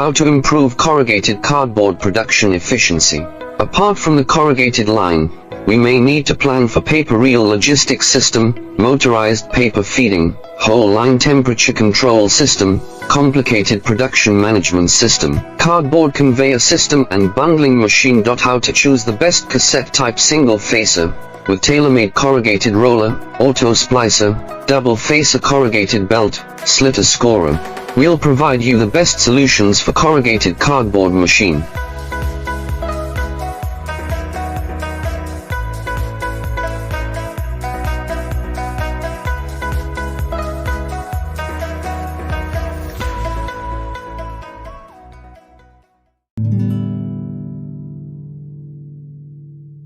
How to improve corrugated cardboard production efficiency. Apart from the corrugated line, we may need to plan for paper reel logistics system, motorized paper feeding, whole line temperature control system, complicated production management system, cardboard conveyor system and bundling machine. How to choose the best cassette type single facer, with tailor-made corrugated roller, auto splicer, double facer corrugated belt, slitter scorer. We'll provide you the best solutions for corrugated cardboard machine.